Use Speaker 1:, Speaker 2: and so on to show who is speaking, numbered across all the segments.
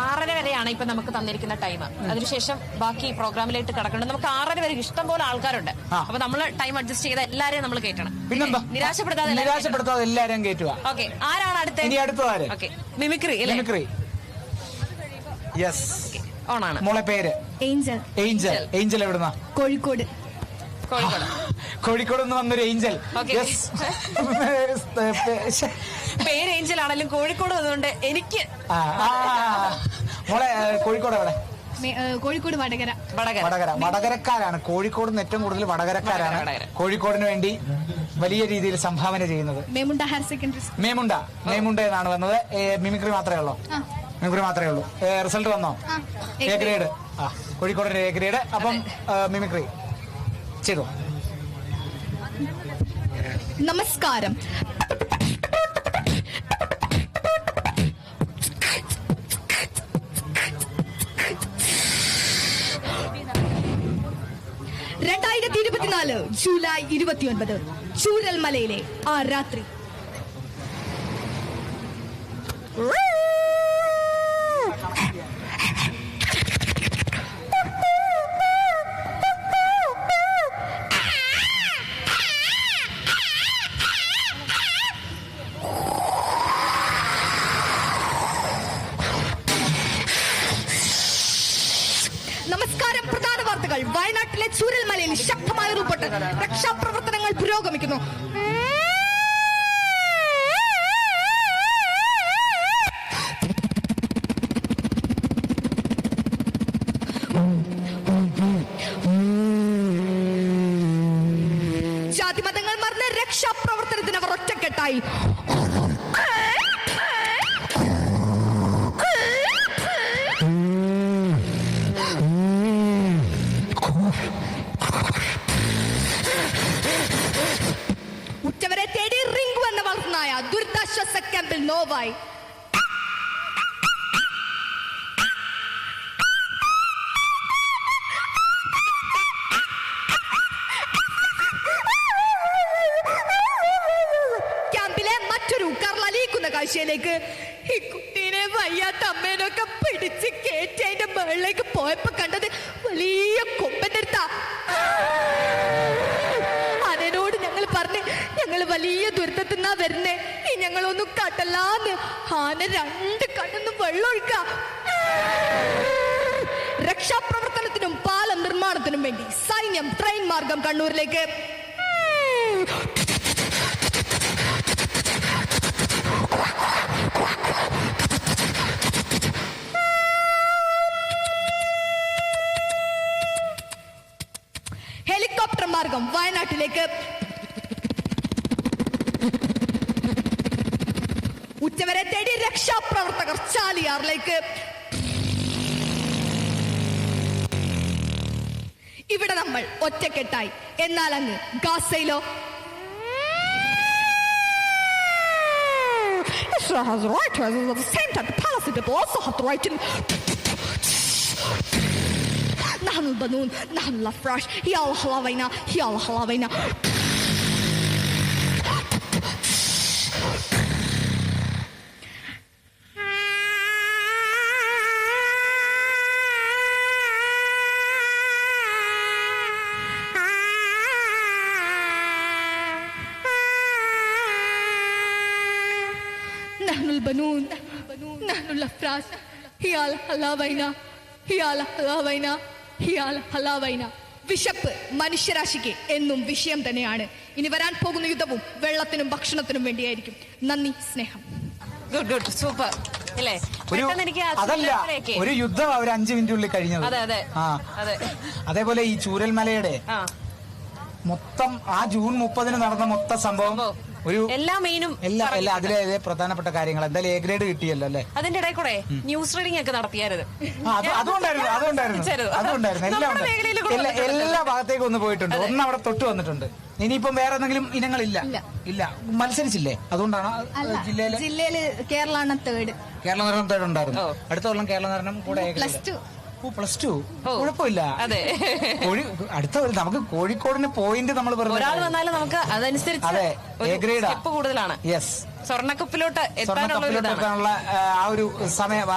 Speaker 1: 6:30 വരെയാണ് ഇപ്പൊ നമുക്ക് തന്നിരിക്കുന്ന ടൈം. അതിനുശേഷം ബാക്കി പ്രോഗ്രാമിലേക്ക് കടക്കണം. നമുക്ക് 6:30 വരെ ഇഷ്ടം പോലെ ആൾക്കാരുണ്ട്. അപ്പൊ നമ്മൾ ടൈം അഡ്ജസ്റ്റ് ചെയ്ത എല്ലാരെയും നമ്മൾ കയറ്റണം.
Speaker 2: പിന്നെന്താ,
Speaker 1: നിരാശപ്പെടുത്താതെ
Speaker 2: എല്ലാരെയും കയറ്റുക.
Speaker 1: ഓക്കെ, ആരാണ്
Speaker 2: അടുത്തത്?
Speaker 1: Okay, mimicry.
Speaker 2: യെസ്,
Speaker 1: ഓണാണ്.
Speaker 2: മോളെ പേര്? ഏഞ്ചൽ. എവിടുന്നാ? കോഴിക്കോട് നിന്ന് വന്നൊരു ഏഞ്ചൽ.
Speaker 1: പേര് ഏഞ്ചൽ ആണെങ്കിലും കോഴിക്കോട് വന്നുകൊണ്ട് എനിക്ക്
Speaker 2: മോളെ കോഴിക്കോട് എവിടെ?
Speaker 3: കോഴിക്കോട്
Speaker 2: വടകരക്കാരാണ്. കോഴിക്കോട് നിന്ന് ഏറ്റവും കൂടുതൽ വടകരക്കാരാണ് കോഴിക്കോടിന് വേണ്ടി വലിയ രീതിയിൽ സംഭാവന ചെയ്യുന്നത്. മേമുണ്ട എന്നാണ് വന്നത്. മിമിക്രി മാത്രമേ ഉള്ളൂ. റിസൾട്ട് വന്നോ? A grade. കോഴിക്കോടിന്റെ എ ഗ്രേഡ്. അപ്പം മിമിക്രി ചെയ്തോ.
Speaker 3: നമസ്കാരം. ജൂലൈ 29 ചൂരൽമലയിലെ ആ രാത്രി. നമസ്കാരം. പ്രധാന വാർത്തകൾ. വയനാട്ടിലെ ചൂരൽമലയിൽ ശക്തമായ ഉരുൾപൊട്ടൽ. രക്ഷാപ്രവർത്തനങ്ങൾ പുരോഗമിക്കുന്നു. ജാതിമതങ്ങൾ മറന്ന് രക്ഷാപ്രവർത്തനത്തിന് അവർ ഒറ്റക്കെട്ടായി. ഉറ്റവരെ തേടി റിംഗു എന്ന വളർത്തുനായ ദുരിതാശ്വാസ ക്യാമ്പിൽ നോവായി. ക്യാമ്പിലെ മറ്റൊരു കർലലിയിക്കുന്ന കാഴ്ചയിലേക്ക്. ഈ കുട്ടീനെ വയ്യാത്ത അമ്മേനൊക്കെ പിടിച്ച് കയറ്റി അതിന്റെ മുകളിലേക്ക് പോയപ്പോ കണ്ടത് വലിയ കൊമ്പന്റെ അടുത്താ. അതിനോട് ഞങ്ങൾ പറഞ്ഞ് ഞങ്ങൾ വലിയ ദുരിതത്തിന്നാ വരുന്നേ, ഈ ഞങ്ങളൊന്നും കാട്ടല്ലാന്ന്. ആന 2 കണ്ണൊന്നും വെള്ളമൊഴുക്ക. രക്ഷാപ്രവർത്തനത്തിനും പാലം നിർമ്മാണത്തിനും വേണ്ടി സൈന്യം ട്രെയിൻ മാർഗം കണ്ണൂരിലേക്ക്. ഹെലികോപ്റ്റർ മാർഗം വയനാട്ടിലേക്ക്. ഉച്ചവരെ തേടി രക്ഷാപ്രവർത്തകർ ചാലിയാറിലേക്ക്. ഇവിടെ നമ്മൾ ഒറ്റക്കെട്ടായി. എന്നാൽ അങ്ങ് ഗാസയിലോ? Israel has the right to at the same time the Palestinian people also have the right to. نحن البنون نحن الافراش يا الله حلاوينا يا الله حلاوينا. نحن البنون نحن الافراش يا الله حلاوينا يا الله حلاوينا يا الله حلاوينا. വിശപ്പ് മനുഷ്യരാശിക്ക് എന്നും വിഷയം തന്നെയാണ്. ഇനി വരാൻ പോകുന്ന യുദ്ധവും വെള്ളത്തിനും ഭക്ഷണത്തിനും വേണ്ടിയായിരിക്കും. നന്ദി, സ്നേഹം.
Speaker 1: ഗുഡ്, സൂപ്പർ അല്ലേ?
Speaker 2: അതല്ല, ഒരു യുദ്ധം അവർ 5 മിനിറ്റുള്ളിൽ കഴിഞ്ഞത്. അതേപോലെ ഈ ചൂരൽമലയുടെ മൊത്തം ആ ജൂൺ 30 നടന്ന മൊത്തം സംഭവം ഒരു എല്ലാ അതിലെ പ്രധാനപ്പെട്ട കാര്യങ്ങൾ എന്തായാലും എ ഗ്രേഡ് കിട്ടിയല്ലോ അല്ലേ? അതിന്റെ ഇടയിൽ കൂടെ ന്യൂസ് റീഡിംഗ് ഒക്കെ നടത്തിയായിരുന്നു. എല്ലാ ഭാഗത്തേക്കും ഒന്ന് പോയിട്ടുണ്ട്. ഒന്ന് അവിടെ തൊട്ട് വന്നിട്ടുണ്ട്. ഇനിയിപ്പം വേറെ എന്തെങ്കിലും ഇനങ്ങളില്ല? ഇല്ല. മത്സരിച്ചില്ലേ? അതുകൊണ്ടാണ് ജില്ലയില്
Speaker 3: കേരള തേർഡ്
Speaker 2: ഉണ്ടായിരുന്നു. അടുത്ത കൊല്ലം കേരള നടനം കൂടെ ഓ +2
Speaker 1: ഓ.
Speaker 2: കുഴപ്പമില്ല.
Speaker 1: അതെ.
Speaker 2: അടുത്ത നമുക്ക് കോഴിക്കോടിന് പോയിന്റ് നമ്മൾ
Speaker 1: ഒരാൾ വന്നാലും നമുക്ക് അതനുസരിച്ച്
Speaker 2: അതെ, A grade ആ.
Speaker 1: സ്റ്റെപ്പ് കൂടുതലാണ്.
Speaker 2: യെസ്,
Speaker 1: സ്വർണ്ണക്കപ്പിലോട്ട് എത്താനുള്ള
Speaker 2: സ്വർണ്ണക്കപ്പിലോട്ടൊക്കെയുള്ള ആ ഒരു സമയം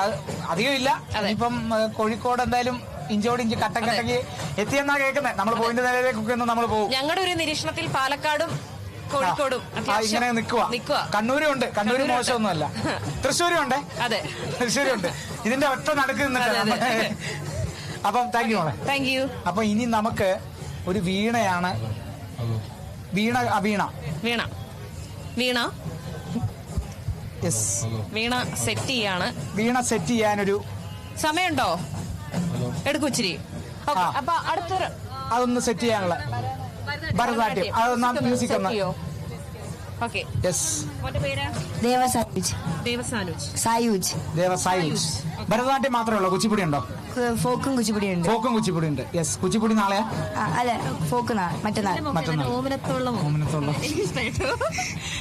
Speaker 2: അധികം ഇല്ല. ഇപ്പം കോഴിക്കോട് എന്തായാലും ഇഞ്ചോടിഞ്ച് കട്ടക്ക് എത്തിയെന്നാ കേൾക്കുന്നത്. നമ്മൾ പോയിന്റ് നിലയിലേക്കൊക്കെ ഒന്ന് നമ്മൾ പോകും.
Speaker 1: ഞങ്ങളുടെ ഒരു നിരീക്ഷണത്തിൽ പാലക്കാടും കോഴിക്കോടും
Speaker 2: ഇങ്ങനെ നിൽക്കുക. കണ്ണൂരും ഉണ്ട്, കണ്ണൂര് മോശമൊന്നുമല്ല. തൃശ്ശൂരും ഉണ്ട്, അതെ, തൃശ്ശൂരും ഉണ്ട്. ഇതിന്റെ ഒറ്റ നടുക്ക് നിന്നിട്ട്. അപ്പം താങ്ക് യു മോളെ.
Speaker 1: Thank you.
Speaker 2: അപ്പൊ ഇനി നമുക്ക് ഒരു വീണയാണ്. വീണ
Speaker 1: വീണ
Speaker 2: യെസ്,
Speaker 1: വീണ സെറ്റ് ചെയ്യാണ്.
Speaker 2: വീണ സെറ്റ് ചെയ്യാനൊരു
Speaker 1: സമയമുണ്ടോ? എടുക്കുച്ചിരി. അപ്പൊ അടുത്തൊരു
Speaker 2: അതൊന്ന് സെറ്റ് ചെയ്യാനുള്ള ഭരതനാട്യം അതൊന്ന് മ്യൂസിക് ഒന്ന്.
Speaker 1: ഓക്കെ.
Speaker 2: യെസ്,
Speaker 4: സായൂജ്.
Speaker 2: ദേവസായൂജ്. ഭരതനാട്യം മാത്രമേ ഉള്ളൂ? കുച്ചിപ്പുടി ഉണ്ടോ?
Speaker 4: ഫോക്കും കുച്ചിപ്പുടി ഉണ്ട്.
Speaker 2: ഫോക്കും കുച്ചിപ്പുടി ഉണ്ട്. യെസ്, കുച്ചിപ്പുടി നാളെയാ?
Speaker 4: അല്ല, ഫോക്ക് മറ്റന്നാൾ.
Speaker 1: ഓമനത്തുള്ള.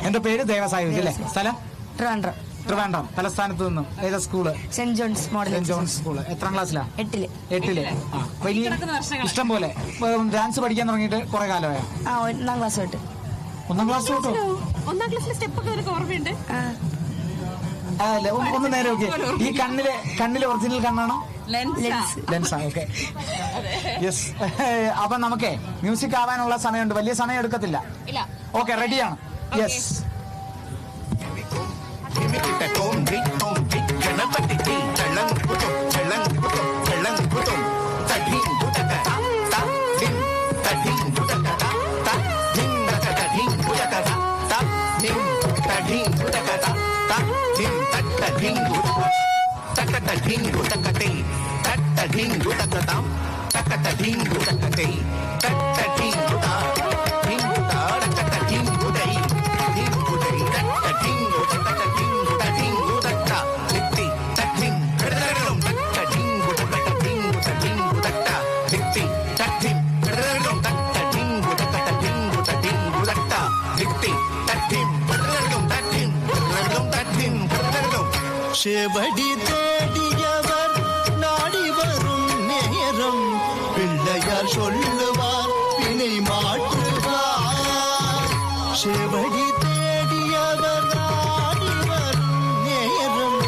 Speaker 2: എന്റെ പേര് ദേവസായൂജ് അല്ലേ? സ്ഥലം
Speaker 4: ട്രിവാൻഡ്രം.
Speaker 2: തലസ്ഥാനത്ത് നിന്നും. ഏതാ school?
Speaker 4: Saint John's Model
Speaker 2: School. എത്രാം ക്ലാസ്സിലാ?
Speaker 4: 8ല്.
Speaker 2: വലിയ ഇഷ്ടം പോലെ ഡാൻസ് പഠിക്കാൻ തുടങ്ങിയിട്ട് കുറെ കാലമായോ?
Speaker 4: 1ാം ക്ലാസ് തൊട്ട്.
Speaker 2: 1ാം ക്ലാസ് തൊട്ടോ?
Speaker 1: 1ാം ക്ലാസ്സിലെ സ്റ്റെപ്പ് ഒക്കെ നിനക്ക് ഓർമ്മയുണ്ട്?
Speaker 2: അല്ലേ, ഒന്ന് നേരെ നോക്കി. ഈ കണ്ണിലെ ഒറിജിനൽ കണ്ണാണോ? ലെൻസാ. Okay, yes. അപ്പൊ നമുക്കേ മ്യൂസിക് ആവാനുള്ള സമയമുണ്ട്. വലിയ സമയം എടുക്കത്തില്ല. ഓക്കെ, റെഡിയാണ്? യെസ്.
Speaker 5: செவடி தேடியவர் நாடி வரும் நேரம் பிள்ளையார் சொல்லுவார் வினை மாற்றுவார். செவடி தேடியவர் நாடி வரும் நேரம்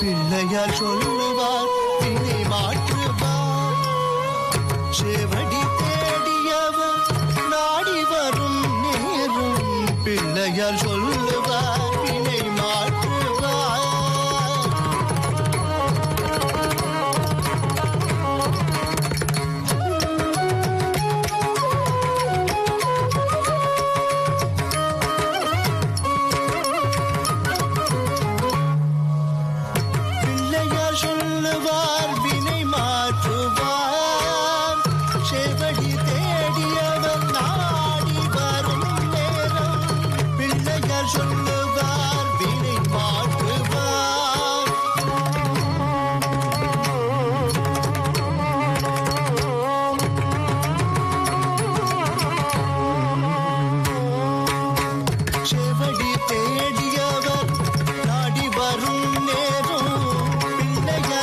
Speaker 5: பிள்ளையார் சொல்லுவார் வினை மாற்றுவார். செவடி தேடியவர் நாடி வரும் நேரம் பிள்ளையார் சொல்லுவார் வினை மாற்றுவார். சொல்லுவார் வினை மாற்றுவார். செவடி தேடியவர் நாடி வரும் நேரம் பிள்ளையார் சொல்லுவார் வினை மாற்றுவார். செவடி தேடியவர் நாடி வரும் நேரம்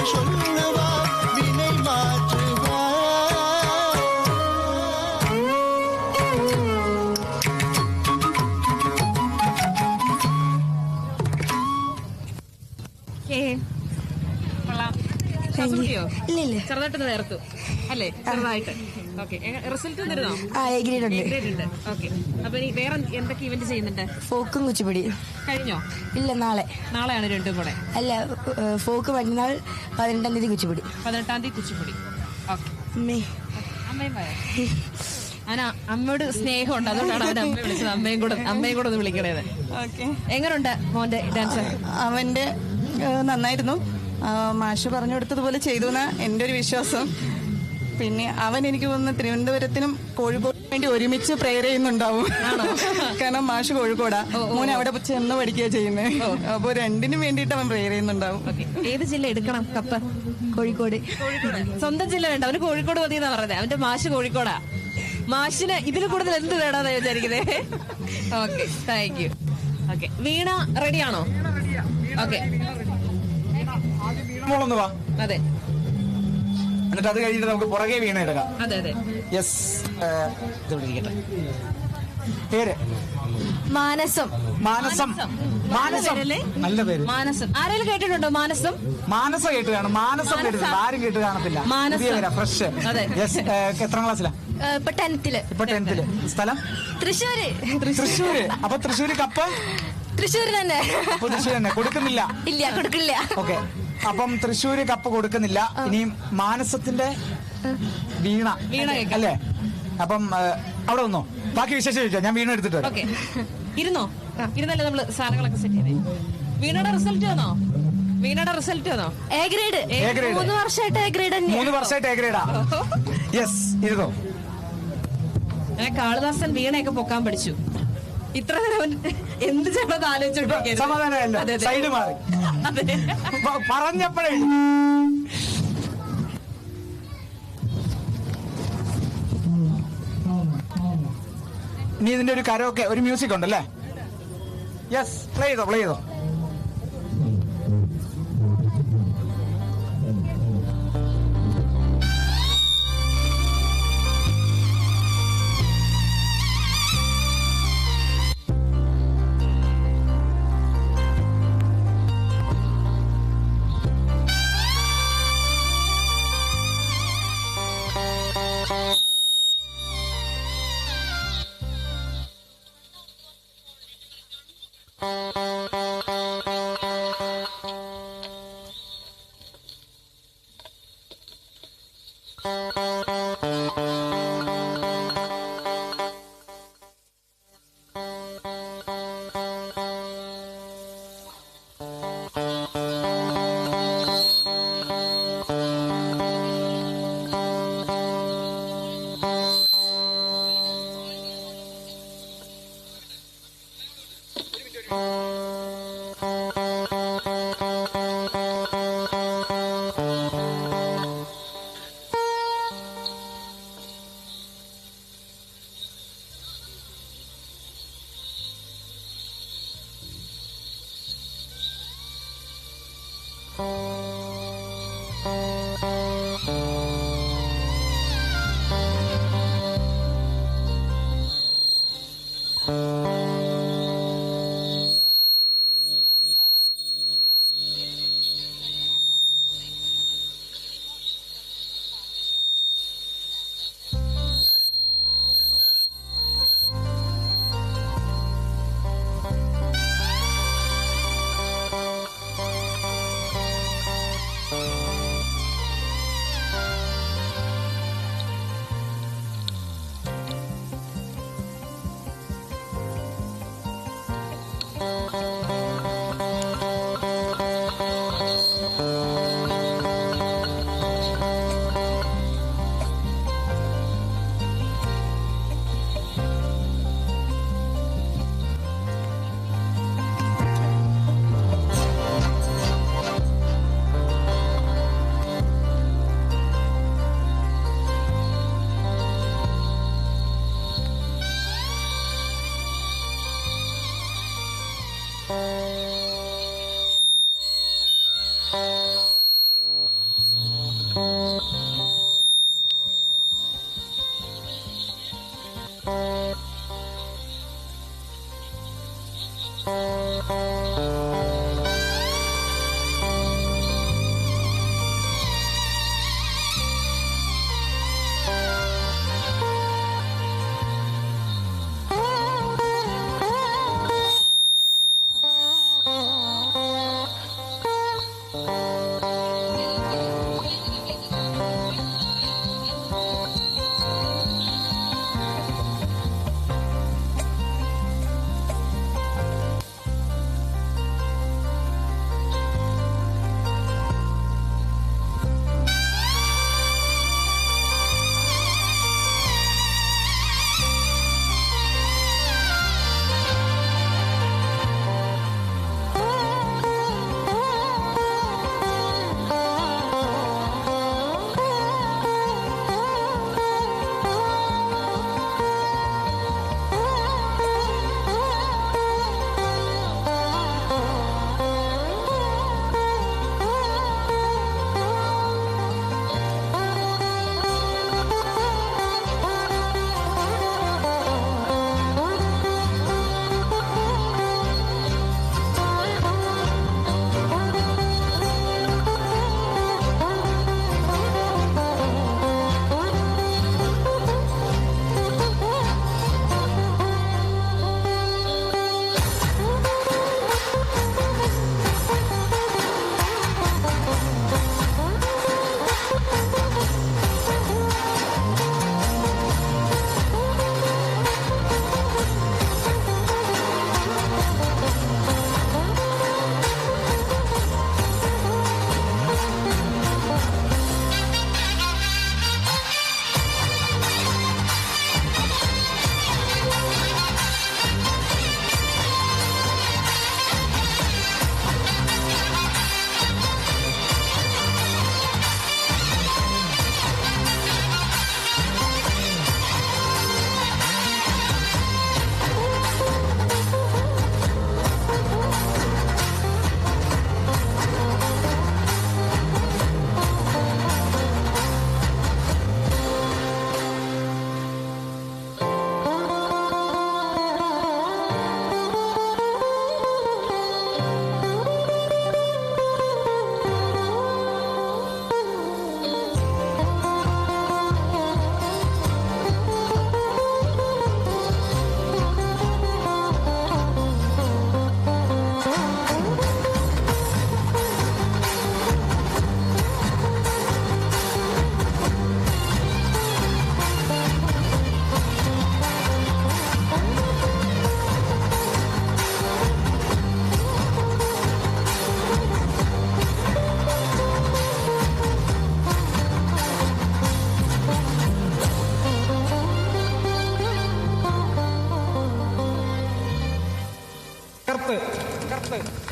Speaker 5: சொல்லுவார் வினை மாற்றுவார்.
Speaker 4: ഇല്ല,
Speaker 1: ചെറുതായിട്ട് നേർത്തു അല്ലേ? ചെറുതായിട്ട്. ഓക്കെ, റിസൾട്ട് തരുന്നോ?
Speaker 4: A grade ഉണ്ട്.
Speaker 1: ഓക്കെ. അപ്പൊ ഇനി വേറെ എന്തൊക്കെ ഇവന്റ് ചെയ്യുന്നുണ്ട്?
Speaker 4: ഫോക്കും കുച്ചിപ്പുടി
Speaker 1: കഴിഞ്ഞോ?
Speaker 4: ഇല്ല,
Speaker 1: നാളെയാണ് രണ്ടും കൂടെ.
Speaker 4: അല്ല, ഫോക്ക് മറ്റന്നാൾ 18ാം തീയതി കുച്ചിപ്പുടി.
Speaker 1: 18ാം തീയതി കുച്ചിപ്പുടി. ഓക്കെ. അമ്മയും പോയോ? അമ്മയോട് സ്നേഹമുണ്ട്, അതുകൊണ്ടാണ് അവൻ അമ്മയെ വിളിച്ചത്. അമ്മയും കൂടെ ഒന്ന് വിളിക്കണേത്. എങ്ങനെയുണ്ട് മോന്റെ ഡാൻസ്?
Speaker 6: അവന്റെ നന്നായിരുന്നു. മാഷ് പറഞ്ഞു കൊടുത്തതുപോലെ ചെയ്തു എന്നാ എന്റെ ഒരു വിശ്വാസം. പിന്നെ അവൻ എനിക്ക് തോന്നുന്നു തിരുവനന്തപുരത്തിനും കോഴിക്കോടിനും വേണ്ടി ഒരുമിച്ച് പ്രെയർ ചെയ്യുന്നുണ്ടാവും. കാരണം മാഷ് കോഴിക്കോടാ, മോൻ അവിടെ ചെന്ന് പഠിക്കുക ചെയ്യുന്നത്. അപ്പൊ രണ്ടിനും വേണ്ടിയിട്ട് അവൻ പ്രെയർ ചെയ്യുന്നുണ്ടാവും.
Speaker 1: ഏത് ജില്ല എടുക്കണം കപ്പ്?
Speaker 4: കോഴിക്കോട്.
Speaker 1: സ്വന്തം ജില്ല വേണ്ട, അവന് കോഴിക്കോട് മതി എന്നാ പറഞ്ഞത്. അവന്റെ മാഷ് കോഴിക്കോടാ. മാഷിന് ഇതിൽ കൂടുതൽ എന്ത് വേണമെന്നാ വിചാരിക്കുന്നത്? Okay, thank you. ഓക്കെ, വീണ റെഡിയാണോ? ഓക്കെ,
Speaker 2: മോളൊന്ന് വാ.
Speaker 1: അതെ.
Speaker 2: എന്നിട്ട് അത് കഴിഞ്ഞിട്ട് നമുക്ക് പുറകെ വീണ എടുക്കാം.
Speaker 1: അതെ അതെ.
Speaker 2: യെസ്, ഇതോടെ ഇരിക്കട്ടെ. പേര്
Speaker 3: മാനസം.
Speaker 2: മാനസം. മാനസം നല്ല പേര്.
Speaker 1: മാനസം ആരെങ്കിലും കേട്ടിട്ടുണ്ടോ? മാനസം.
Speaker 2: മാനസ കേട്ട് കാണും. മാനസം കേട്ടിട്ടുണ്ട്. ആരും കേട്ട് കാണത്തില്ല. ഫ്രഷ്.
Speaker 1: അതെ.
Speaker 2: യെസ്. എത്രാം ക്ലാസ്സിലാ?
Speaker 3: ഇപ്പൊ 10th.
Speaker 2: ഇപ്പൊ 10th. സ്ഥലം
Speaker 3: തൃശ്ശൂര്.
Speaker 2: തൃശ്ശൂര്. അപ്പൊ തൃശ്ശൂര് കപ്പ്
Speaker 3: തൃശ്ശൂർ തന്നെ.
Speaker 2: അപ്പൊ തൃശ്ശൂർ തന്നെ കൊടുക്കുന്നില്ല.
Speaker 3: ഇല്ല, കൊടുക്കില്ല.
Speaker 2: ഓക്കെ, അപ്പം തൃശ്ശൂര് കപ്പ് കൊടുക്കുന്നില്ല. ഇനിയും മാനസത്തിന്റെ വീണ അല്ലേ? അപ്പം അവിടെ വന്നോ, ബാക്കി വിശേഷം ചോദിച്ചോ. ഞാൻ വീണ എടുത്തിട്ട് വരാം.
Speaker 1: ഓക്കെ, ഇരുന്നോ? ഇരുന്നല്ലേ നമ്മള് സാധനങ്ങളൊക്കെ സെറ്റ് ചെയ്തേ. വീണയുടെ റിസൾട്ട് വന്നോ? വീണയുടെ റിസൾട്ട് വന്നോ?
Speaker 3: A grade. 3 വർഷമായിട്ട് എ ഗ്രേഡ്.
Speaker 2: 3 വർഷമായിട്ട് എ ഗ്രേഡാ. യെസ്, ഇരുന്നോ.
Speaker 1: കാളിദാസൻ വീണയൊക്കെ പൊക്കാൻ പഠിച്ചു. ഇത്ര നേരം എന്ത് ചെയ്യണമെന്ന് ആലോചിച്ചോണ്ടിരിക്കുന്നു.
Speaker 2: സമാധാനമല്ല, സൈഡ് മാറി പറഞ്ഞപ്പോഴേ. ഇനി ഇതിന്റെ ഒരു കരോക്കെ, ഒരു മ്യൂസിക് ഉണ്ടല്ലേ? യെസ്, പ്ലേ ചെയ്തോ.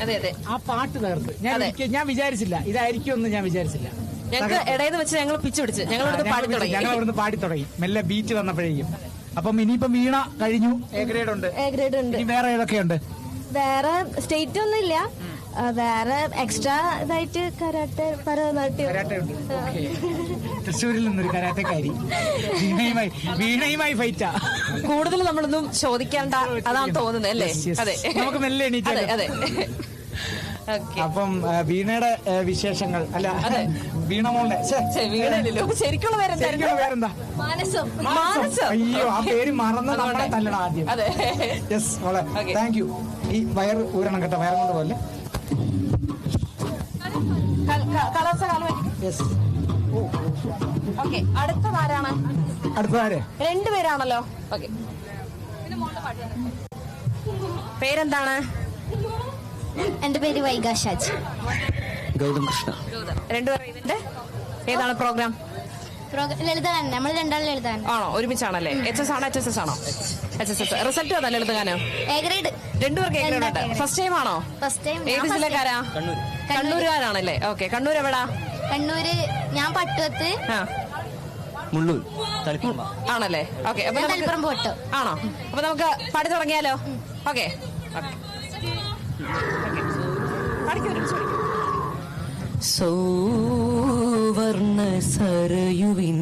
Speaker 1: അതെ അതെ.
Speaker 2: ആ പാട്ട് തകർത്ത് ഞാൻ വിചാരിച്ചില്ല ഇതായിരിക്കും എന്ന് ഞാൻ വിചാരിച്ചില്ല.
Speaker 1: ഞങ്ങൾക്ക് ഇടയിൽ വെച്ച് ഞങ്ങൾ പിച്ച് പിടിച്ച് ഞങ്ങൾ
Speaker 2: അവിടുന്ന് പാടി തുടങ്ങി മെല്ലെ ബീറ്റ് വന്നപ്പോഴേക്കും. അപ്പം ഇനിയിപ്പം വീണ കഴിഞ്ഞു. എ ഗ്രേഡ് ഉണ്ട്. ഇനി വേറെ ഏതൊക്കെയുണ്ട്?
Speaker 7: വേറെ സ്റ്റേറ്റ് ഒന്നും ഇല്ല, വേറെ എക്സ്ട്രാ ഇതായിട്ട് കരാട്ടെ, ഭരതനാട്യം.
Speaker 2: തൃശ്ശൂരിൽ നിന്നൊരു കരാട്ടക്കാരി വീണയുമായി ഫൈറ്റാ.
Speaker 1: കൂടുതൽ നമ്മളൊന്നും ചോദിക്കേണ്ട അതാണ് തോന്നുന്നത് അല്ലേ? അതെ,
Speaker 2: നമുക്ക് മെല്ലെ എണീറ്റ്.
Speaker 1: അതെ.
Speaker 2: അപ്പം വീണയുടെ വിശേഷങ്ങൾ അല്ല, വീണമോളുടെ
Speaker 1: വീണല്ലോ ശരിക്കുള്ള
Speaker 2: പേരെന്താ? അയ്യോ, ആ പേര് മറന്ന് നമ്മളെ തല്ലണം ആദ്യം. യെസ് മോളെ, താങ്ക് യു. ഈ വയർ ഊരണം കേട്ടോ, വയർ കൊണ്ട് പോലെ.
Speaker 1: അടുത്തതാരാണ്?
Speaker 2: അടുത്തതാര്?
Speaker 1: രണ്ടുപേരാണല്ലോ. ഓക്കെ, പേരെന്താണ്?
Speaker 7: എന്റെ പേര് വൈകാശാജ്.
Speaker 5: ഗൗതം കൃഷ്ണ.
Speaker 1: രണ്ടുപേരും ഏതാണ് പ്രോഗ്രാം?
Speaker 7: ലളിതഗാനം. നമ്മൾ രണ്ടാളും ലളിതഗാനം.
Speaker 1: ആണോ? ഒരുമിച്ചാണല്ലേ? HS ആണോ HS ആണോ? HS. റിസൾട്ട് ഏതാ ലളിതഗാനം?
Speaker 7: A grade.
Speaker 1: രണ്ടുപേർക്ക് എ ഗ്രേഡ് ഉണ്ട്. ഫസ്റ്റ് ടൈം ആണോ?
Speaker 7: First time.
Speaker 1: ഏത് ജില്ലക്കാരാ? കണ്ണൂരുകാരാണല്ലേ? ഓക്കെ, കണ്ണൂർ എവിടാ?
Speaker 7: കണ്ണൂര് ഞാൻ പട്ടുവത്ത്.
Speaker 5: മുള്ളൂർ
Speaker 1: ആണല്ലേ? ഓക്കെ, അപ്പൊ
Speaker 7: തളിപ്പറമ്പ് പട്ടു.
Speaker 1: ആണോ? അപ്പൊ നമുക്ക് പാടി തുടങ്ങിയാലോ? ഓക്കെ,
Speaker 8: സൗവർണ സരയുവിൻ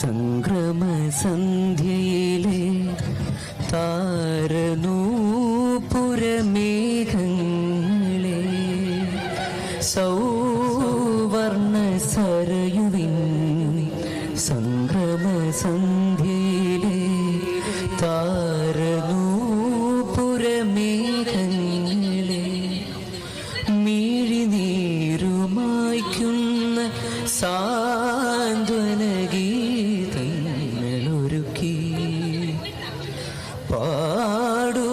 Speaker 8: സംക്രമ സന്ധ്യയിലെ താരനൂപുരമേഘങ്ങളെ, സൗവർണ സരയുവിൻ സംക്രമ സന്ധ്യയിലെ താരനൂപുരമേഘങ്ങളെ, മിഴിനീരുമായ്ക്കുന്ന സാന്ത്വനഗീതങ്ങളൊരുക്കി പാടുവതാരോ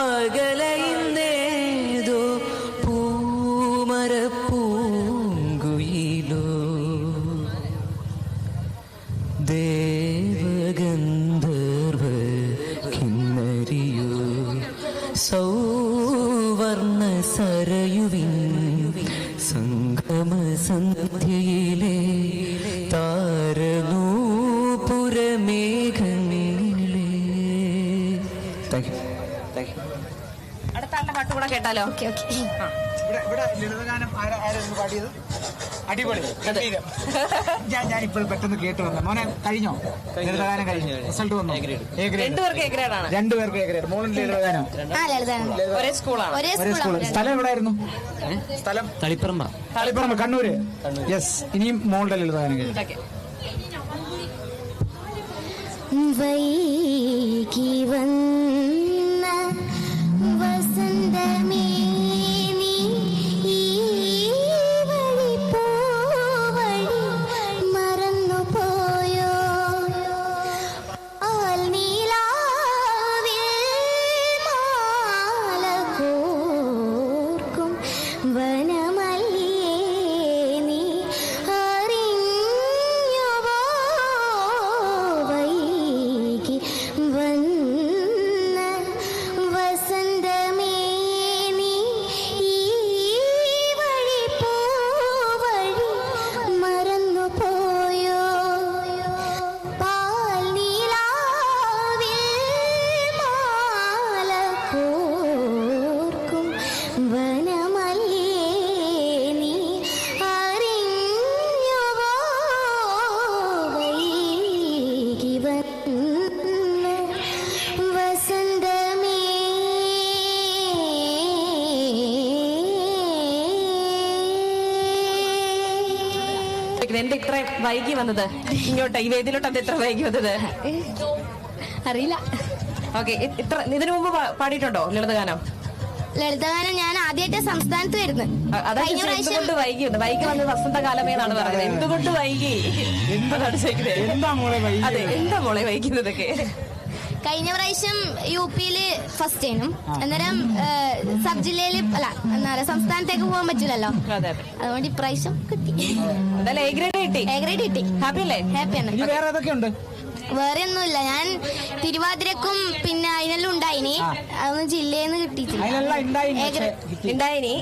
Speaker 8: അകലയുന്നേതോ പൂമരപ്പൂങ്കുയിലോ, ദേവഗന്ധർവ കിന്നരിയോ, സൗവർണ സരയുവിൻ സംഗമ സന്ധ്യയിലെ താരനൂപുരമേഘങ്ങളെ.
Speaker 1: അടുത്ത ആളുടെ പാട്ട് കൂടെ കേട്ടാലോ?
Speaker 7: ഓക്കെ.
Speaker 2: ഇവിടെ ലളിതഗാനം ആരായിരുന്നു പാടിയത്? അടിപൊളി. ഞാനിപ്പോൾ പെട്ടെന്ന് കേട്ട് വന്ന മോനെ, കഴിഞ്ഞോ ലളിതഗാനം? കഴിഞ്ഞു. റിസൾട്ട് വന്നു.
Speaker 1: രണ്ടുപേർക്ക് എ ഗ്രേഡ് ആണ്.
Speaker 2: രണ്ടുപേർക്ക് എ ഗ്രേഡ്. മോളിന്റെ ലളിതഗാനം
Speaker 7: ലളിതഗാനം.
Speaker 1: ഒരേ സ്കൂളാണ്.
Speaker 7: ഒരേ
Speaker 2: സ്കൂൾ. സ്ഥലം എവിടെയായിരുന്നു? സ്ഥലം തളിപ്പറമ്പ്, കണ്ണൂര്. യെസ്. ഇനിയും മോളുടെ ലളിതഗാനം കഴിഞ്ഞു.
Speaker 7: വൈകി വന്ന വസന്തമേ നീ ഈ വഴി പോവഴി മറന്നുപോയോ, ആൽനീലാവിൽ മാല കോർക്കും വനമല്ലിയേ നീ അറിഞ്ഞുവോ, വൈകി വന്ന വസന്തമേ നീ ഈ വഴി പോവഴി മറന്നുപോയോ, പാൽനീലാവിൽ മാല കോർക്കും വനമല്ലിയേ നീ അറിഞ്ഞുവോ, വൈകി വന്ന വസന്തമേ.
Speaker 1: എന്റെ ഇത്ര വൈകി വന്നത് ഇങ്ങോട്ട് ഈ വേദിയിലോട്ട് അത് എത്ര വൈകി വന്നത്
Speaker 7: അറിയില്ല.
Speaker 1: ഓക്കെ, ഇത്ര ഇതിനു മുമ്പ് പാടിയിട്ടുണ്ടോ ലളിതഗാനം?
Speaker 7: ലളിതഗാനം ഞാൻ ആദ്യമായിട്ട് സംസ്ഥാനത്ത് വരുന്നത്.
Speaker 1: എന്തുകൊണ്ട് വൈകി വന്നത്? വസന്തകാലമേ എന്നാണ് പറയുന്നത്. എന്തുകൊണ്ട് വൈകി? എന്താണ് ചോദിക്കുന്നത്? അതെ, എന്താ മോളെ വൈകുന്നതൊക്കെ?
Speaker 7: കഴിഞ്ഞ പ്രാവശ്യം UP-ല് ഫസ്റ്റ് ടൈമും, അന്നേരം സബ് ജില്ലയില് അല്ല എന്താ പറയാ സംസ്ഥാനത്തേക്ക് പോകാൻ പറ്റില്ലല്ലോ, അതുകൊണ്ട് ഇപ്രാവശ്യം കിട്ടി.
Speaker 1: എ ഗ്രേഡ് കിട്ടി.
Speaker 7: എ ഗ്രേഡ് കിട്ടി.
Speaker 1: ഹാപ്പി അല്ലേ?
Speaker 7: ഹാപ്പിയാണ്.
Speaker 2: വേറെ ഏതൊക്കെയുണ്ട്?
Speaker 7: വേറെ ഒന്നുമില്ല. ഞാൻ തിരുവാതിരക്കും പിന്നെ അതിനെല്ലാം ഉണ്ടായിനി. അതൊന്നും ജില്ലയിൽ കിട്ടിയിട്ടില്ല.
Speaker 2: അതിനെല്ലാം
Speaker 1: ഉണ്ടായിനി.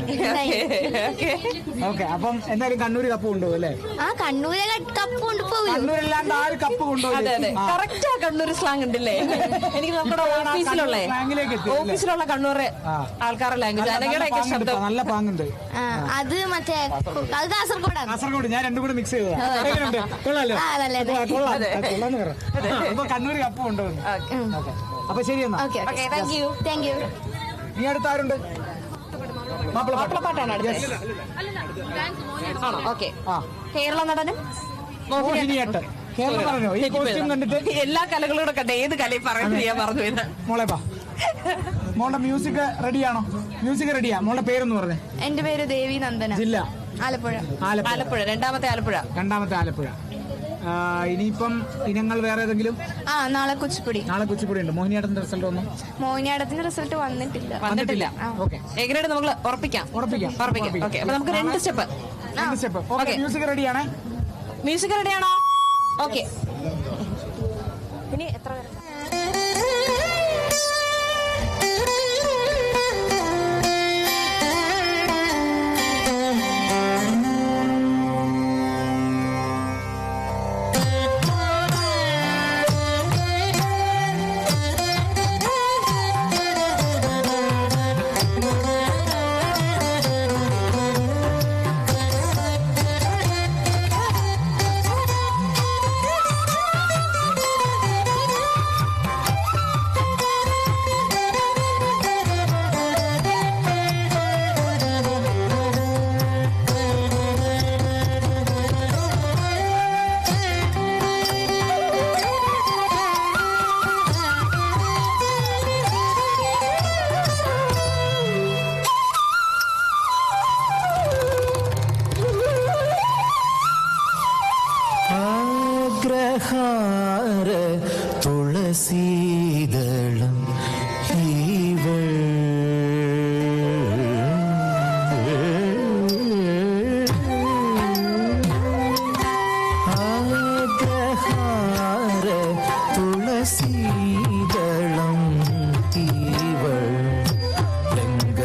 Speaker 2: ഓക്കെ. അപ്പം എന്തായാലും കണ്ണൂര് കപ്പ് കൊണ്ടുപോകും അല്ലേ?
Speaker 7: ആ കണ്ണൂരെ കപ്പ് കൊണ്ടുപോകും.
Speaker 2: കണ്ണൂരില്ലാണ്ട് ആര് കപ്പ് കൊണ്ടുപോകും?
Speaker 1: കറക്റ്റ് ആ കണ്ണൂർ സ്ലാങ് ഉണ്ടല്ലേ? എനിക്ക് നമ്മുടെ ഓഫീസിലുള്ള കണ്ണൂർ ആൾക്കാരുടെ ലാംഗ്വേജ് അനകയുടെയൊക്കെ ശബ്ദം
Speaker 2: നല്ല പാങ്ങുണ്ട്.
Speaker 7: അത് മറ്റേ അത് കാസർഗോഡാണ്.
Speaker 2: കാസർഗോഡ് ഞാൻ രണ്ടും കൂടെ മിക്സ് ചെയ്തതാ. കൊള്ളാലോ? കൊള്ളാന്ന് പറ. അപ്പൊ കണ്ണൂര് കപ്പ് കൊണ്ടുപോകും. അപ്പൊ ശരി എന്നാ.
Speaker 7: Thank you.
Speaker 2: നീ അടുത്ത ആരുണ്ട്?
Speaker 1: മാപ്പിളപ്പാട്ടാണ് അടുത്തത്. ആണോ? ഓക്കെ. കേരള നടനും
Speaker 2: മോഹിനിയാട്ടം. കേരളം പറഞ്ഞോ? ഈ കോസ്റ്റ്യൂം കണ്ടിട്ട്
Speaker 1: എല്ലാ കലകളൂടെ കണ്ട ഏത് കലയും പറയുന്നത് ഞാൻ പറഞ്ഞു ഇത്.
Speaker 2: മോളെ പാ. മോളുടെ മ്യൂസിക് റെഡിയാണോ? മ്യൂസിക് റെഡിയാ. മോളുടെ പേരെന്ന് പറഞ്ഞേ.
Speaker 3: എന്റെ പേര് ദേവി നന്ദന.
Speaker 2: ജില്ല
Speaker 3: ആലപ്പുഴ.
Speaker 1: ആലപ്പുഴ. രണ്ടാമത്തെ ആലപ്പുഴ.
Speaker 2: ഇനിയിപ്പം ഇനങ്ങൾ വേറെ ഏതെങ്കിലും?
Speaker 3: നാളെ കുച്ചിപ്പുടി.
Speaker 2: നാളെ കുച്ചിപ്പുടി ഉണ്ട്. മോഹിനിയാട്ടത്തിന്റെ റിസൾട്ട് ഒന്നും?
Speaker 3: മോഹിനിയാട്ടത്തിന്റെ റിസൾട്ട് വന്നിട്ടില്ല.
Speaker 1: ഓക്കെ. എ ഗ്രേഡ് നമ്മൾ ഉറപ്പിക്കാം. ഓക്കെ. അപ്പൊ നമുക്ക് 2 സ്റ്റെപ്പ്.
Speaker 2: മ്യൂസിക് റെഡിയാണേ?
Speaker 1: മ്യൂസിക് റെഡിയാണോ? ഓക്കെ. ഇനി എത്ര
Speaker 8: ആഗ്രഹാര തുളസീദളം ഇവൾ ആഗ്രഹാര തുളസീദളം ഇവൾ രംഗനാഥനാം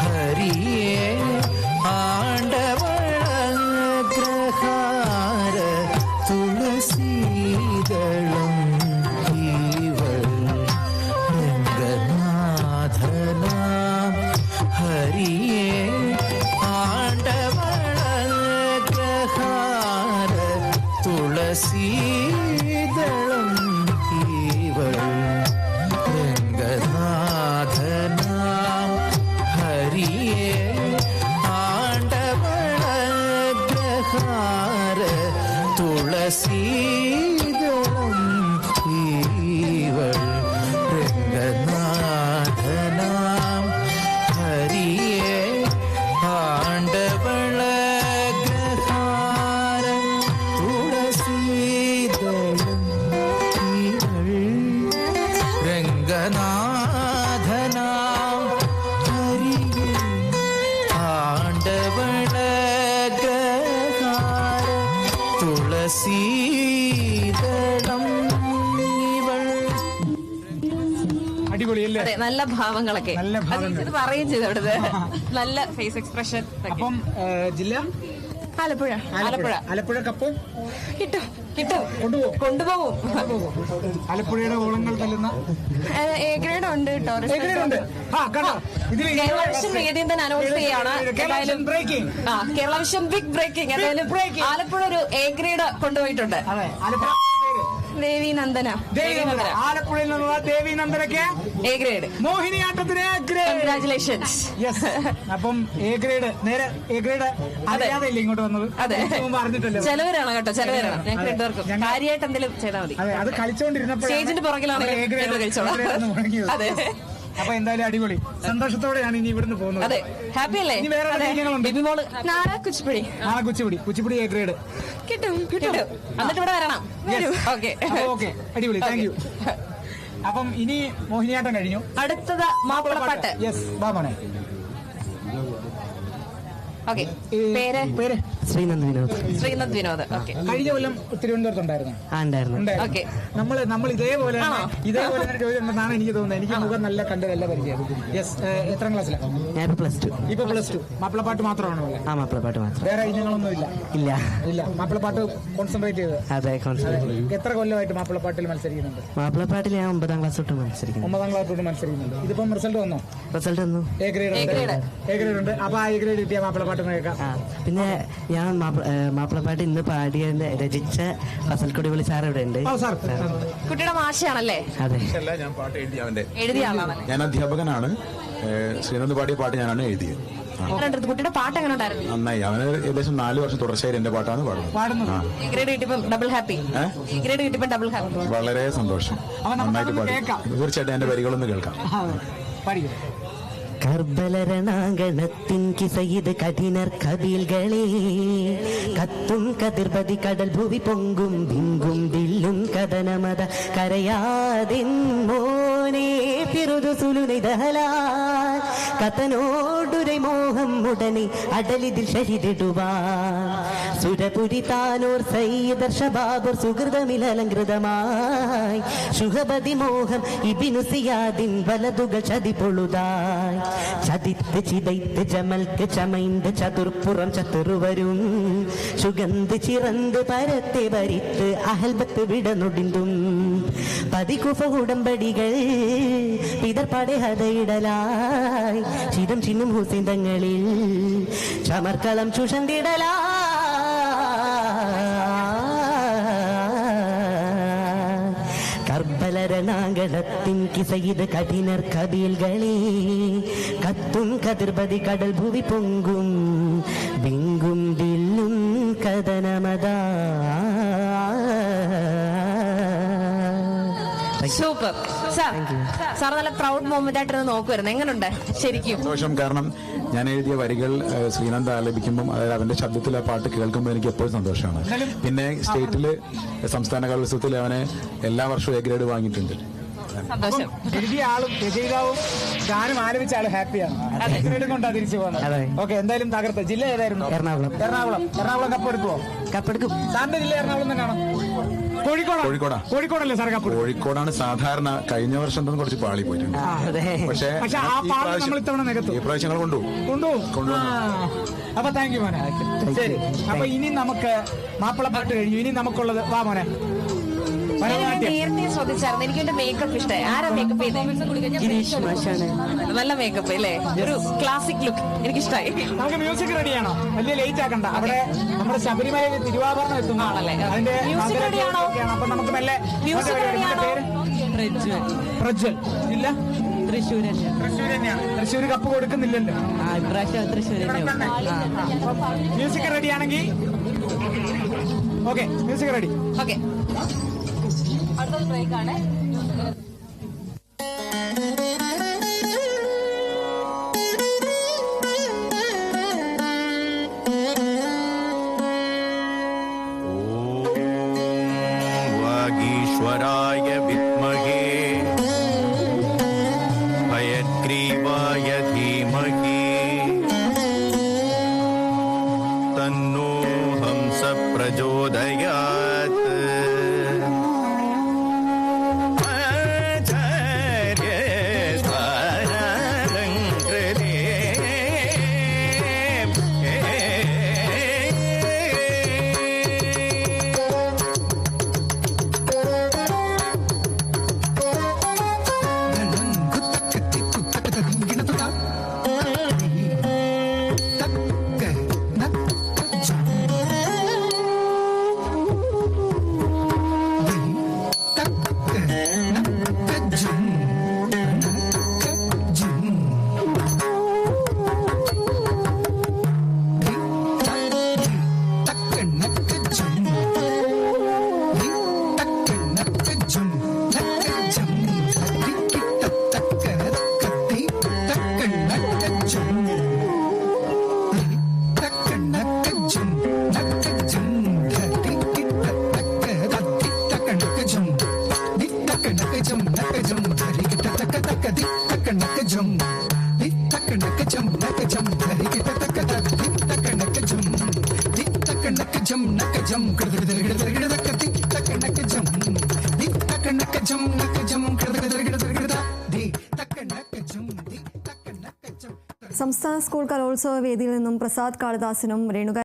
Speaker 8: ഹരിയേ ആണ്ടവളഗ്രഹാര തുളസീദളം ഇവൾ രംഗനാഥനാം ഹരിയേ ആണ്ടവളഗ്രഹാര തുളസീദളം ഇവൾ രംഗനാഥനാം ഹരിയേ ആണ്ടവളഗ്രഹാര തുളസീദളം ഇവൾ രംഗനാഥനാം ഹരിയേ ആണ്ടവളഗ്രഹാര തുളസീദളം ഇവൾ രംഗനാഥനാം ഹരിയേ ആണ്ടവളഗ്രഹാര തുളസീദളം ഇവൾ.
Speaker 2: അടിപൊളിയല്ലേ?
Speaker 1: അതെ, നല്ല ഭാവങ്ങളൊക്കെ.
Speaker 2: നല്ല ഭാവങ്ങൾ.
Speaker 1: ഇത് പറയുകയും ചെയ്തു അവിടുത്തെ. നല്ല ഫേസ് എക്സ്പ്രഷൻ.
Speaker 2: അപ്പം ജില്ല
Speaker 3: ആലപ്പുഴ.
Speaker 2: ആലപ്പുഴ കപ്പ്
Speaker 3: കിട്ടും.
Speaker 1: കൊണ്ടുപോകും.
Speaker 2: ആലപ്പുഴയുടെ ഓളങ്ങൾ തല്ലുന്ന
Speaker 3: എ ഗ്രേഡ് ഉണ്ട് കേട്ടോ.
Speaker 2: ഉണ്ട്. ഇതിൽ
Speaker 1: കേരള വിഷൻ വേദിയും തന്നെ അനൗൺസ് ചെയ്യാണ്. Kerala Vision big breaking. എന്തായാലും ആലപ്പുഴ ഒരു എ ഗ്രേഡ് കൊണ്ടുപോയിട്ടുണ്ട്.
Speaker 2: അതെ, ആലപ്പുഴ
Speaker 3: ദേവി നന്ദന.
Speaker 2: ആലപ്പുഴയിൽ നിന്നുള്ള ദേവി നന്ദനയ്ക്ക്
Speaker 1: എ ഗ്രേഡ്.
Speaker 2: മോഹിനിയാട്ടത്തിന്
Speaker 1: കൺഗ്രാറ്റുലേഷൻസ്.
Speaker 2: യെസ്. അപ്പം എ ഗ്രേഡ് നേരെ എ ഗ്രേഡ് അറിയാതെയല്ലേ ഇങ്ങോട്ട് വന്നത്?
Speaker 1: അതെ,
Speaker 2: അറിഞ്ഞിട്ടല്ലോ.
Speaker 1: ചിലവരാണ് കേട്ടോ, ചിലവരാണ്. ഞങ്ങൾക്ക് രണ്ടുപേർക്കും കാര്യമായിട്ട് എന്തെങ്കിലും ചെയ്താൽ മതി.
Speaker 2: അതെ, അത് കളിച്ചോണ്ടിരുന്നപ്പോൾ
Speaker 1: സ്റ്റേജിന്റെ പുറകിലാണ് കഴിച്ചോളാം.
Speaker 2: അതെ. അപ്പൊ എന്തായാലും അടിപൊളി. സന്തോഷത്തോടെയാണ് ഇനി ഇവിടുന്ന് പോകുന്നത്.
Speaker 1: അതെ, ഹാപ്പി അല്ലേ?
Speaker 2: ഇനി വേറെ
Speaker 1: ബിബിമോള്
Speaker 3: നാളെ കുച്ചിപ്പുടി.
Speaker 2: കുച്ചിപ്പുടി എ ഗ്രേഡ്
Speaker 3: കിട്ടും.
Speaker 1: എന്നിട്ട് ഇവിടെ വരണം. ഓക്കെ,
Speaker 2: അടിപൊളി. Thank you. അപ്പം ഇനി മോഹിനിയാട്ടം കഴിഞ്ഞു.
Speaker 1: അടുത്തത് മാപ്പിളപ്പാട്ട്.
Speaker 2: യെസ്, ബാബാണേ.
Speaker 1: ഓക്കെ. പേര്
Speaker 5: ശ്രീനന്ദ് വിനോദ്.
Speaker 1: ശ്രീനന്ദ് വിനോദ്. ഓക്കെ.
Speaker 2: കഴിഞ്ഞ കൊല്ലം തിരുവനന്തപുരത്തുണ്ടായിരുന്നു.
Speaker 5: ഉണ്ടായിരുന്നു.
Speaker 2: ഓക്കെ. നമ്മൾ ഇതേപോലെ തന്നെ ചോദിച്ചിട്ടുണ്ടെന്നാണ് എനിക്ക് തോന്നുന്നത്. എനിക്ക് മുഖം നല്ല കണ്ട് നല്ല പരിചയം. യെസ്. എത്ര ക്ലാസ്സിലാണ്?
Speaker 5: ഞാൻ +2.
Speaker 2: ഇപ്പൊ +2. മാപ്പിളപ്പാട്ട് മാത്രമാണോ?
Speaker 5: മാപ്പിളപ്പാട്ട് മാത്രം.
Speaker 2: വേറെ ഇനങ്ങളൊന്നും ഇല്ല? ഇല്ല. മാപ്പിളപ്പാട്ട് കോൺസെൻട്രേറ്റ് ചെയ്ത്.
Speaker 5: അതെ, കോൺസെൻട്രേറ്റ്.
Speaker 2: എത്ര കൊല്ലമായിട്ട് മാപ്പിളപ്പാട്ടിൽ മത്സരിക്കുന്നുണ്ട്?
Speaker 5: മാപ്പിളപ്പാട്ടിൽ ഞാൻ 9ാം ക്ലാസ് തൊട്ട് മത്സരിക്കുന്നു.
Speaker 2: 9ാം ക്ലാസ് തൊട്ട് മത്സരിക്കുന്നുണ്ട്. ഇതിപ്പം റിസൾട്ട് വന്നോ?
Speaker 5: റിസൾട്ട് വന്നു.
Speaker 2: എ ഗ്രേഡ് ഉണ്ട്. അപ്പൊ ആ എ ഗ്രേഡ് കിട്ടിയ മാപ്പിളപ്പാട്ട് കേൾക്കാം.
Speaker 5: പിന്നെ ഞാൻ മാപ്പിളപ്പാട്ട് ഇന്ന് പാടിയ രചിച്ച ഫസൽ കൊടിപള്ളി സാർ ഇവിടെ ഉണ്ട്.
Speaker 1: കുട്ടിയുടെ മാഷയാണല്ലേ?
Speaker 5: അതെ.
Speaker 9: ഞാൻ പാട്ട്
Speaker 1: എഴുതിയ ആളാണ്.
Speaker 9: ഞാൻ അധ്യാപകനാണ്. ശ്രീനന്ദ് പാടിയ പാട്ട് ഞാനാണ് എഴുതിയത്.
Speaker 1: കുട്ടിയുടെ പാട്ട് എങ്ങനെ ഉണ്ടായിരുന്നു?
Speaker 9: നന്നായി. അവന് ഏകദേശം 4 വർഷം തുടർച്ചയായി എന്റെ പാട്ടാണ് പാടുന്നത്.
Speaker 1: ഗ്രേഡ് കിട്ടിയപ്പോൾ ഡബിൾ ഹാപ്പി.
Speaker 9: വളരെ സന്തോഷം. നന്നായിട്ട് പാടി. തീർച്ചയായിട്ടും എന്റെ വരികളൊന്ന് കേൾക്കാം.
Speaker 5: കർബല രണാങ്കണത്തിൻ കിസയിത് കഠിനർ കബീൽകളെ കത്തും കതിർപതി കടൽ ഭൂവി പൊങ്കും ഭിങ്കും ദില്ലും കഥനമത കരയാതിൻ മോനെ പിറുതു സുലുനിതഹലാ കഥനോടുരൈ മോഹം ഉടനെ അടലിതിൽ ഷഹിദിടുവാൻ സുരപുരി താനോർ സയ്യിദർ ഷബാബർ സുഹൃതമിലലങ്കൃതമായി ശുഹബതി മോഹം ഇബിനുസിയാദിൻ വലതുകൾ ചതി പൊളുതായി ചതിത്ത് ചിതൈത്ത് ചമൽക്ക് ചമൈന്ത് ചതുർപ്പുറം ചതുർവരും സുഗന്ധ് ചിറന്ത് പരത്തെ വരിത്ത് അഹൽബത്ത് വിടനൊടിന്തും പതികുഫ ഉടമ്പടികൾ പിതർപ്പാടെ ഹതയിടലായി ചിതം ചിന്നും ഹുസൈൻ തങ്ങളിൽ ചമർക്കളം ചുഷന്തിടലാ കർബലരണാങ്കണത്തിൻ കിസയിത് കഠിനർ കബീൽകളെ കത്തും കതിർപതി കടൽ ഭൂവി പൊങ്കും ബിങ്കും ദില്ലും കഥനമതാ.
Speaker 1: Super sir. നല്ല പ്രൗഡ് മൊമെന്റ് ആയിട്ട് നോക്കുമായിരുന്നു. എങ്ങനെയുണ്ട് ശരിക്കും?
Speaker 9: സന്തോഷം. കാരണം ഞാൻ എഴുതിയ വരികൾ ശ്രീനന്ദ് ആലപിക്കുമ്പോൾ, അതായത് അവന്റെ ശബ്ദത്തിൽ ആ പാട്ട് കേൾക്കുമ്പോൾ എനിക്ക് എപ്പോഴും സന്തോഷമാണ്. പിന്നെ സ്റ്റേറ്റില് സംസ്ഥാന കലോത്സവത്തിൽ അവന് എല്ലാ വർഷവും എ ഗ്രേഡ് വാങ്ങിയിട്ടുണ്ട്.
Speaker 1: സന്തോഷം.
Speaker 2: എഴുതിയ ആളും രചയിതാവും ഗാനം ആലപിച്ച ആള് ഹാപ്പിയാണ്. കൊണ്ടാ തിരിച്ചു പോകുന്നത്. ഓക്കെ. എന്തായാലും തകർത്ത്. ജില്ല ഏതായിരുന്നു?
Speaker 5: എറണാകുളം.
Speaker 2: കപ്പെടുക്കുവോ?
Speaker 5: കപ്പെടുക്കും.
Speaker 2: സാറിന്റെ ജില്ല എറണാകുളം തന്നെയാണോ? കോഴിക്കോടല്ലേ സാർ?
Speaker 9: കോഴിക്കോടാണ് സാധാരണ. കഴിഞ്ഞ വർഷം കുറച്ച് പാളി പോയിട്ടുണ്ട്. പക്ഷേ ഈ പ്രാവശ്യം കൊണ്ടുപോകും.
Speaker 2: അപ്പൊ താങ്ക് യു മോനെ. ശരി. അപ്പൊ ഇനി നമുക്ക് മാപ്പിളപ്പാട്ട് കഴിഞ്ഞു. ഇനി നമുക്കുള്ളത് വാ മോനെ.
Speaker 1: നേരത്തെ ശ്രദ്ധിച്ചായിരുന്നു. എനിക്ക് എന്റെ മേക്കപ്പ് ഇഷ്ടമായി. ആരാ മേക്കപ്പ് ചെയ്തത്? നല്ല മേക്കപ്പ് അല്ലേ? ഒരു ക്ലാസിക് ലുക്ക് എനിക്കിഷ്ടമായി.
Speaker 2: നമുക്ക് മ്യൂസിക് റെഡിയാണോ? വലിയ ലേറ്റ് ആക്കണ്ട. അവിടെ നമ്മുടെ ശബരിമലയിൽ തിരുവാഭരണം എത്തുന്നതാണല്ലേ? അതിന്റെ
Speaker 1: മ്യൂസിക് റെഡിയാണോ?
Speaker 2: അപ്പൊ നമുക്ക് മെല്ലെ. പ്രജ്വൽ. ഇല്ല, തൃശ്ശൂർ തന്നെയാണ്. തൃശ്ശൂർ കപ്പ് കൊടുക്കുന്നില്ലല്ലോ. മ്യൂസിക് റെഡി ആണെങ്കിൽ ഓക്കെ. Music ready.
Speaker 1: ഓക്കെ. അടുത്തത് ബ്രേക്ക് ആണ്.
Speaker 8: വാഗീശ്വരായ വിദ്മഹേ ഹയഗ്രീവായ ധീമഹി തന്നോ ഹംസ പ്രചോദയാത്. Jum,
Speaker 10: സംസ്ഥാന സ്കൂൾ കലോത്സവ വേദിയിൽ നിന്നും പ്രസാദ് കാളിദാസനും രേണുക